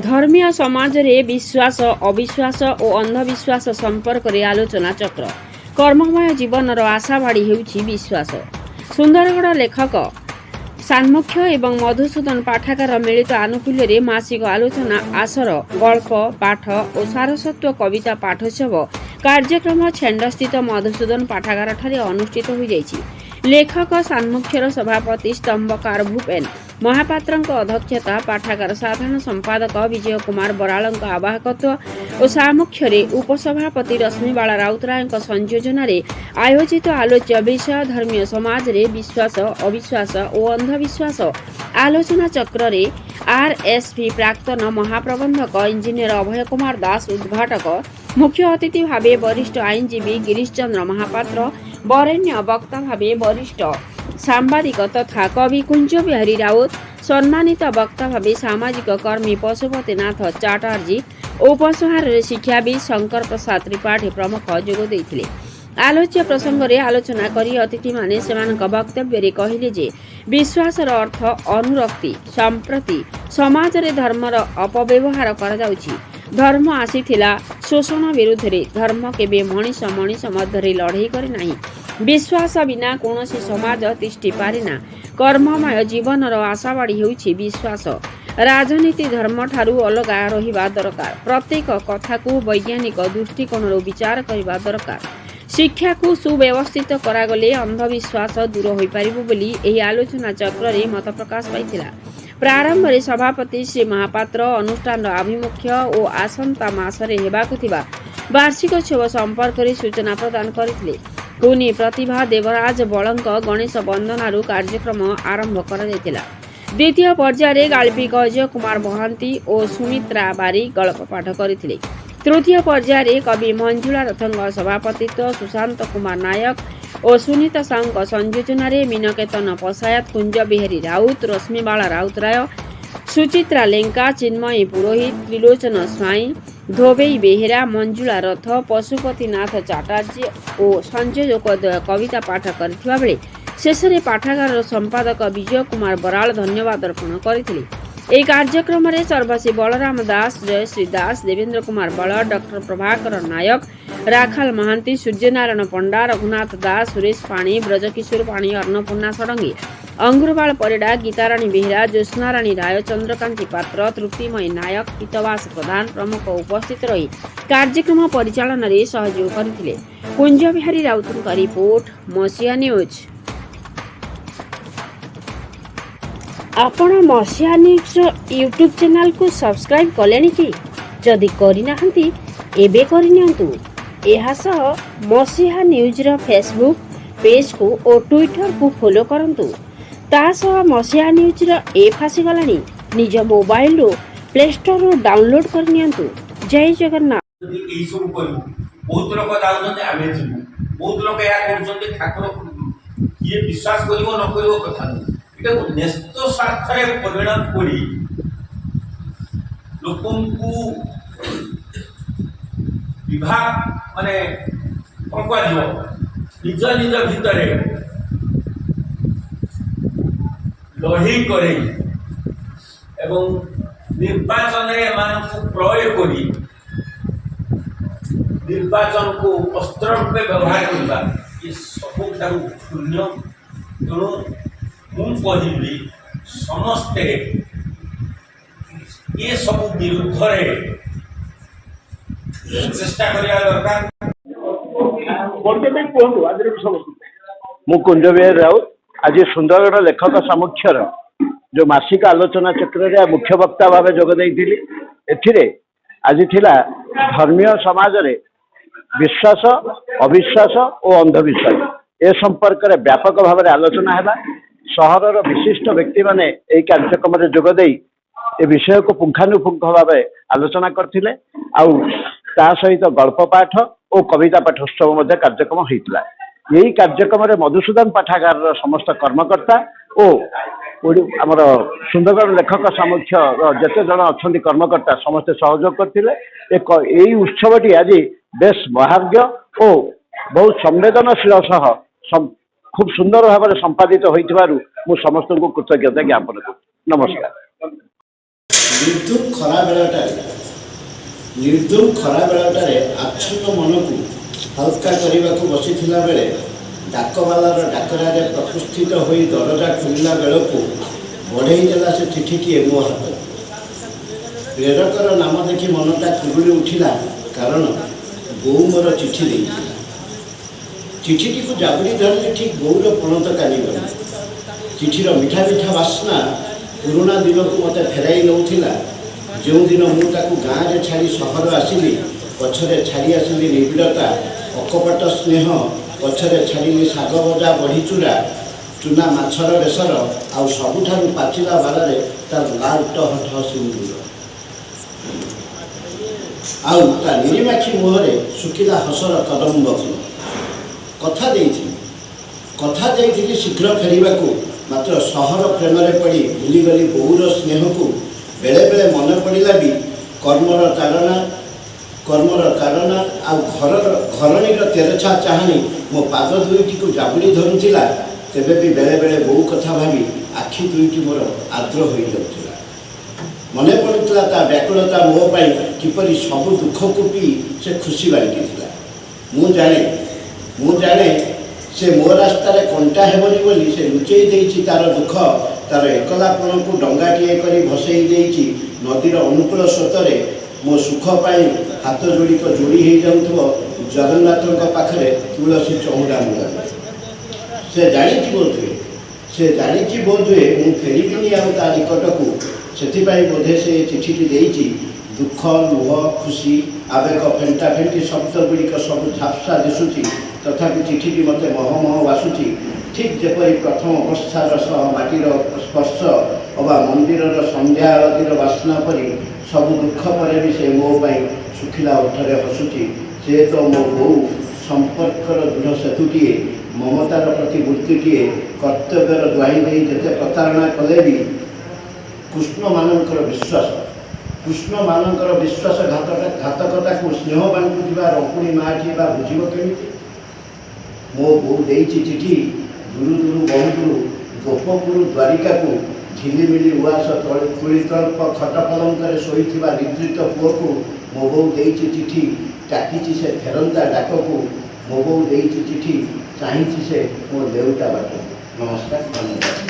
धर्मीय समाज रे विश्वास अविश्वास और अंधविश्वास संपर्क रे आलोचना चक्र। कर्ममय जीवन आशावाड़ी हेउछि विश्वास। सुंदरगढ़ लेखक सान्मुख्य एवं मधुसूदन पाठागार मिलित आनुकूल्य मासिक आलोचना आसर गल्प पाठ और सारस्वत कविता पाठोत्सव कार्यक्रम छेंडस्थित मधुसूदन पाठागार ठारे अनुष्ठित हो जाइछि। लेखक सान्मुख्यर सभापति स्तंभकार भूपेन महापात्रଙ୍କ अध्यक्षता पाठागार साधारण संपादक विजय कुमार बरालଙ୍କ आवाहकत्व और सामुख्य उपसभापति रश्मिबाला राउतराय संयोजन आयोजित आलोच्य विषय धर्मीय समाज रे विश्वास अविश्वास और अंधविश्वास आलोचना चक्र रे आरएसपी प्राक्तन महाप्रबंधक इंजीनियर अभय कुमार दास उद्घाटक मुख्य अतिथि भावे वरिष्ठ आईनजीवी गिरीश चंद्र महापात्र वरेण्य वक्ता भावे वरिष्ठ सांबादिक तथा कवि कुंज बिहारी राउत सम्मानित वक्ता भावे सामाजिक कर्मी पशुपतिनाथ चटर्जी उपसंहार शिक्षाविद शंकर प्रसाद त्रिपाठी प्रमुख जोग देइथिले। आलोच्य प्रसंग रे आलोचना करी अतिथि माने सेमानक वक्तव्य रे कहिले जे विश्वासर अर्थ अनुरक्ति संप्रति समाज रे धर्मर अपव्यवहार करा जाउछि। धर्म आसीथिला शोषण विरुद्ध रे धर्म केबे मनीष मनीष मध्य लड़ाई करे नाही। विश्वास बिना कौनसी समाज तिष्ठि पारेना। कर्ममय जीवनर आशावाड़ी हेउछि विश्वास। राजनीति धर्म ठारू अलगा रहिबा दरकार। प्रत्येक कथा को वैज्ञानिक दृष्टिकोण विचार करबा दरकार। शिक्षा को सुव्यवस्थित करागले अंधविश्वास दूर होई पारिबो बोली एही आलोचना चक्र रे मत प्रकाश पाइथिला। प्रारंभ रे सभापति श्री महापात्र अनुष्ठान आभिमुख्य और आसंता मासरे हेबाकु थिबा वार्षिक उत्सव संपर्क रे सूचना प्रदान करथिले। पुनी प्रतिभा देवराज बलंक गणेश वंदनारू कार्यक्रम आरंभ कर जायतिला। द्वितीय पर्याय गाल्पिक अजय कुमार महांती और सुमित्रा बारी गल्प पाठ करथिले। तृतीय पर्याय कवि मंजुला रथंग सभापतित्व सुशांत कुमार नायक और सुनीता साहू संयोजन मीनकेतन पशायत कुंज बिहारी राउत रश्मिबाला राउतराय सुचित्रा लेंका चिन्मयी पुरोहित त्रिलोचन स्वाई धोबई बेहेरा मंजुला रथ पशुपतिनाथ चटर्जी और संयोजक कविता पाठ करथिबा बेले शेषरे पाठागार संपादक विजय कुमार बराल धन्यवाद अर्पण करथिले। এই कार्यक्रम सर्वश्री बलराम दास जयश्री दास देवेंद्र कुमार बल डॉक्टर प्रभाकर नायक राखाल महांती सूर्यनारायण पंडा रघुनाथ दास सुरेश पाणी ब्रजकिशोर पाणी अन्नपूर्णा षडंगी अंगुरबाल परिडा गीताराणी बेहेरा ज्योत्स्नाराणी राय चंद्रकांति पात्र तृप्तिमयी नायक हितवास प्रधान प्रमुख उपस्थित रही कार्यक्रम परिचालन में सहयोग करथिले। Kunj Bihari राउतଙ୍କ report मसिया news. आपण मसिया न्यूज यूट्यूब चैनल को सब्सक्राइब कलेनी कि जदि करिना हंती एबे करिनियंतु। एहा सह मसिया न्यूज रो फेसबुक पेज को और ट्विटर को फॉलो करंतु। ता सह मसिया न्यूज रो ऐप आसी गलानी निज मोबाइल रो प्ले स्टोर रो डाउनलोड करनियंतु। जय जगन्नाथ। एई सब करू बहुत लोक जाउछन्ते आमे जिवु बहुत लोक या करछन्ते ठाकुर किए विश्वास करिवो न करिवो कथा এটা ন্যস্ত স্বার্থে পরিণত করি লোকଙ୍କୁ বিভাগ মানে কম করিব নিজ নিজ ভিতরে লড়াই করে এবং নির্বাচনে এମାନଙ୍କୁ প্রয়োগ করি নির্বাচনକୁ অস্ত্র রূপে ব্যবহার করা এই ସବୁଠାରୁ শূন্য। ତେଣୁ ମୁଁ କହିବି ସମସ୍ତେ ଏ ସବୁ ବିରୁଦ୍ଧରେ ଚେଷ୍ଟା କରିବା ଦରକାର। ମୁଁ କୁଞ୍ଜ ବିହାରୀ ରାଉତ ଆଜି ସୁନ୍ଦରଗଡ଼ ଲେଖକ ସମୁକ୍ଷର जो मासिक आलोचना चक्र मुख्य वक्ता भाव जोग देइथिली। एथिरे आज थिला धर्मीय समाज रे विश्वास अविश्वास और अंधविश्वास ए संपर्क में व्यापक भाव में आलोचना है। सहरर विशिष्ट व्यक्ति माने यही कार्यक्रम में जोग दे ए विषय को पुंखानुपुंख भाव आलोचना करथिले। आउ ता सहित गल्प पाठ और कविता पाठोत्सव कार्यक्रम होता। यही कार्यक्रम में मधुसूदन पाठागार समस्त कर्मकर्ता और आमर सुंदरगढ़ लेखक सामुख्य जिते जन अच्छा कर्मकर्ता समस्ते सहयोग करते। यही उत्सवटी आज बेस महार्घ्य और बहुत संवेदनशील सह खूब सुंदर भाव में संपादित हो समस्त को कृतज्ञता ज्ञापन कर नमस्कार। ନିର୍ଦ୍ଧୁମ ଖରା ବେଳଟାରେ ଆଚ୍ଛନ୍ନ ମନକୁ ହାଲକା କରିବାକୁ ବସିଥିଲା ବେଳେ ଡାକବାଲାର ଡାକରାରେ ପ୍ରକୃଷ୍ଠିତ ହୋଇ ଦରଜା ଖୋଲିଲା ବେଳକୁ ବଢ଼େଇ ଦେଲା ସେ ଚିଠିଟିଏ ମୋ ହାତକୁ। ପ୍ରେରକର ନାମ ଦେଖି ମନଟା କୁରୁଳି ଉଠିଲା, କାରଣ ବୋଉ ମୋର ଚିଠି ଦେଇଥିଲା। ଚିଠିଟିକୁ ଜାବୁଡ଼ି ଧରିଲି, ଠିକ୍ ବୋଉର ପଣତ କାନିଗଲି। ଚିଠିର ମିଠା ମିଠା ବାସ୍ନା ପୁରୁଣା ଦିନକୁ ମୋତେ ଫେରାଇ ନେଉଥିଲା। ଯେଉଁଦିନ ମୁଁ ତାକୁ ଗାଁରେ ଛାଡ଼ି ସହର ଆସିଲି, ପଛରେ ଛାଡ଼ି ଆସିଲି ନିବିଡ଼ତା, ଅକପଟ ସ୍ନେହ, ପଛରେ ଛାଡ଼ିଲି ଶାଗ ଭଜା, ବଢ଼ିଚୁରା, ଚୁନା ମାଛର ବେସର, ଆଉ ସବୁଠାରୁ ପାଚିଲା ବାରରେ ତାର ଲାଲ ଟହ ଟହ ସିନ୍ଦୁର, ଆଉ ତା ନିରିମାଖି ମୁହଁରେ ଶୁଖିଲା ହସର କଦମ୍ବ ଫୁଲ। କଥା ଦେଇଥିଲି ଶୀଘ୍ର ଫେରିବାକୁ, ମାତ୍ର ସହର ପ୍ରେମରେ ପଡ଼ି ଭୁଲିଗଲି ବୋଉର ସ୍ନେହକୁ। ବେଳେ ବେଳେ ମନେ ପଡ଼ିଲା ବି କର୍ମର ତାଡ଼ନା ଆଉ ଘରଣୀର ତେରଛା ଚାହାଣୀ ମୋ ପାଦ ଦୁଇଟିକୁ ଜାବୁଡ଼ି ଧରୁଥିଲା। ତେବେ ବି ବେଳେ ବେଳେ ବୋଉ କଥା ଭାବି ଆଖି ଦୁଇଟି ମୋର ଆର୍ଦ୍ର ହୋଇଯାଉଥିଲା। ମନେ ପଡ଼ୁଥିଲା ତା ବ୍ୟାକୁଳତା ମୋ ପାଇଁ, କିପରି ସବୁ ଦୁଃଖକୁ ପିଇ ସେ ଖୁସି ବାଣ୍ଟିଥିଲା। ମୁଁ ଜାଣେ ସେ ମୋ ରାସ୍ତାରେ କଣ୍ଟା ହେବନି ବୋଲି ସେ ଲୁଚେଇ ଦେଇଛି ତାର ଦୁଃଖ, ତାର ଏକଲାପଣକୁ ଡଙ୍ଗାଟିଏ କରି ଭସେଇ ଦେଇଛି ନଦୀର ଅନୁକୂଳ ସ୍ରୋତରେ। ମୋ ସୁଖ ପାଇଁ ହାତ ଯୋଡ଼ିକ ଯୋଡ଼ି ହେଇଯାଉଥିବ ଜଗନ୍ନାଥଙ୍କ ପାଖରେ ତୁଳସୀ ଚଉରା ମୂଳରେ। ସେ ଜାଣିଛି ବୋଧହୁଏ ମୁଁ ଫେରିବିନି ଆଉ ତା ନିକଟକୁ। ସେଥିପାଇଁ ବୋଧେ ସେ ଚିଠିଟି ଦେଇଛି। ଦୁଃଖ, ଲୁହ, ଖୁସି, ଆବେଗ, ଫେଣ୍ଟା ଫେଣ୍ଟି ଶବ୍ଦ ଗୁଡ଼ିକ ସବୁ ଝାପ୍ସା ଦିଶୁଛି, ତଥାପି ଚିଠିଟି ମୋତେ ମହମହ ବାସୁଛି। ଠିକ୍ ଯେପରି ପ୍ରଥମ ବର୍ଷାର ସହ ମାଟିର ସ୍ପର୍ଶ ଅବା ମନ୍ଦିରର ସନ୍ଧ୍ୟା ଆଳତୀର ବାସ୍ନା ପରି, ସବୁ ଦୁଃଖ ପରେ ବି ସେ ମୋ ପାଇଁ ଶୁଖିଲା ଓଠରେ ହସୁଛି। ସେ ତ ମୋ ବୋଉ, ସମ୍ପର୍କର ଦୃଢ଼ ସେତୁଟିଏ, ମମତାର ପ୍ରତିମୂର୍ତ୍ତିଟିଏ। କର୍ତ୍ତବ୍ୟର ଦ୍ୱାହି ଦେଇ ଯେତେ ପ୍ରତାରଣା କଲେ ବି କୃଷ୍ଣମାନଙ୍କର ବିଶ୍ୱାସଘାତକତାକୁ ସ୍ନେହ ବାଣ୍ଟୁଥିବା ରଙ୍କୁଣୀ ମାଆଟିଏ ବା ବୁଝିବ କେମିତି? ମୋ ବୋଉ ଦେଇଛି ଚିଠି ଦୂରୁ ବହୁଦୂର ଗୋପପୁର ଦ୍ୱାରିକାକୁ। ଝିଲିମିଲି ଉଆସ ତୁଳିତଳ୍ପ ଖଟ ପଲଙ୍କରେ ଶୋଇଥିବା ନିଦ୍ରିତ ପୁଅକୁ ମୋ ବୋଉ ଦେଇଛି ଚିଠି। ଡାକିଛି ସେ ଫେରନ୍ତା ଡାକକୁ। ମୋ ବୋଉ ଦେଇଛି ଚିଠି, ଚାହିଁଛି ସେ ମୋ ଲେଉଟା ବାଟକୁ। ନମସ୍କାର, ଧନ୍ୟବାଦ।